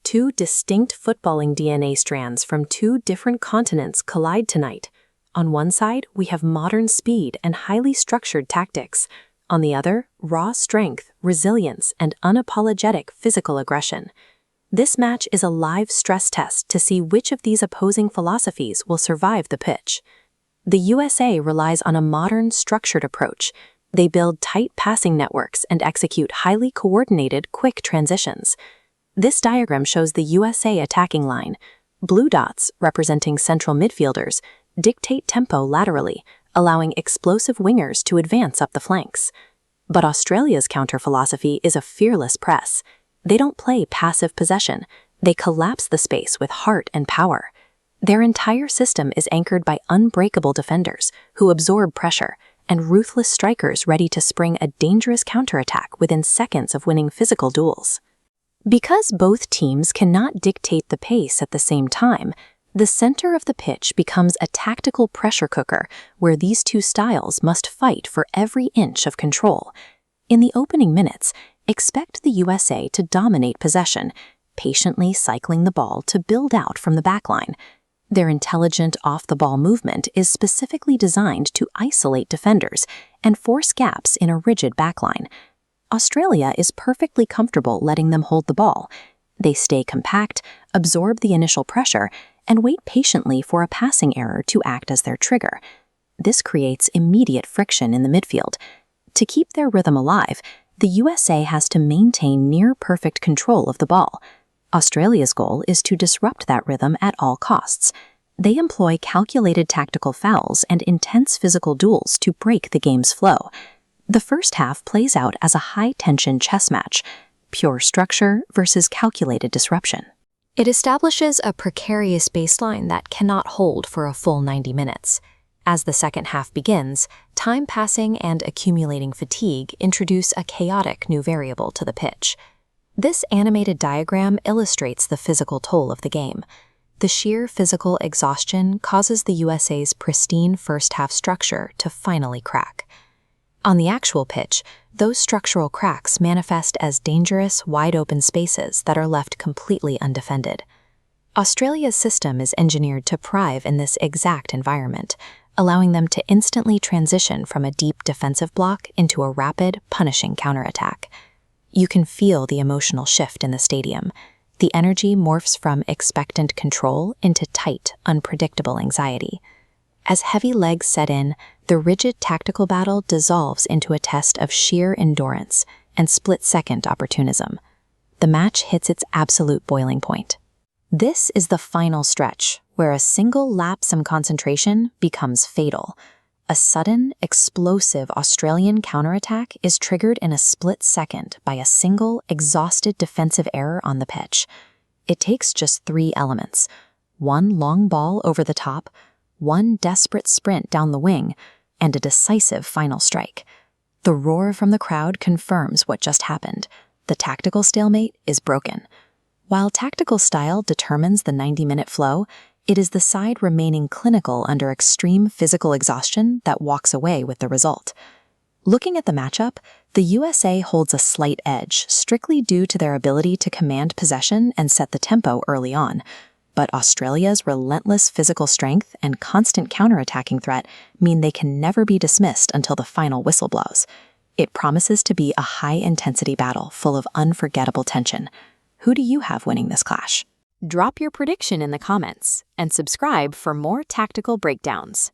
Two distinct footballing DNA strands from two different continents collide tonight. On one side, we have modern speed and highly structured tactics. On the other, raw strength, resilience, and unapologetic physical aggression. This match is a live stress test to see which of these opposing philosophies will survive the pitch. The USA relies on a modern, structured approach. They build tight passing networks and execute highly coordinated, quick transitions. This diagram shows the USA attacking line. Blue dots, representing central midfielders, dictate tempo laterally, allowing explosive wingers to advance up the flanks. But Australia's counter philosophy is a fearless press. They don't play passive possession. They collapse the space with heart and power. Their entire system is anchored by unbreakable defenders who absorb pressure and ruthless strikers ready to spring a dangerous counterattack within seconds of winning physical duels. Because both teams cannot dictate the pace at the same time, the center of the pitch becomes a tactical pressure cooker where these two styles must fight for every inch of control. In the opening minutes, expect the USA to dominate possession, patiently cycling the ball to build out from the backline. Their intelligent off-the-ball movement is specifically designed to isolate defenders and force gaps in a rigid backline. Australia is perfectly comfortable letting them hold the ball. They stay compact, absorb the initial pressure, and wait patiently for a passing error to act as their trigger. This creates immediate friction in the midfield. To keep their rhythm alive, the USA has to maintain near-perfect control of the ball. Australia's goal is to disrupt that rhythm at all costs. They employ calculated tactical fouls and intense physical duels to break the game's flow. The first half plays out as a high-tension chess match, pure structure versus calculated disruption. It establishes a precarious baseline that cannot hold for a full 90 minutes. As the second half begins, time passing and accumulating fatigue introduce a chaotic new variable to the pitch. This animated diagram illustrates the physical toll of the game. The sheer physical exhaustion causes the USA's pristine first-half structure to finally crack. On the actual pitch, those structural cracks manifest as dangerous, wide-open spaces that are left completely undefended. Australia's system is engineered to thrive in this exact environment, allowing them to instantly transition from a deep defensive block into a rapid, punishing counterattack. You can feel the emotional shift in the stadium. The energy morphs from expectant control into tight, unpredictable anxiety. As heavy legs set in, the rigid tactical battle dissolves into a test of sheer endurance and split-second opportunism. The match hits its absolute boiling point. This is the final stretch, where a single lapse in concentration becomes fatal. A sudden, explosive Australian counterattack is triggered in a split second by a single, exhausted defensive error on the pitch. It takes just 3 elements: one long ball over the top, one desperate sprint down the wing, and a decisive final strike. The roar from the crowd confirms what just happened. The tactical stalemate is broken. While tactical style determines the 90-minute flow, it is the side remaining clinical under extreme physical exhaustion that walks away with the result. Looking at the matchup, the USA holds a slight edge, strictly due to their ability to command possession and set the tempo early on. But Australia's relentless physical strength and constant counterattacking threat mean they can never be dismissed until the final whistle blows. It promises to be a high-intensity battle full of unforgettable tension. Who do you have winning this clash? Drop your prediction in the comments and subscribe for more tactical breakdowns.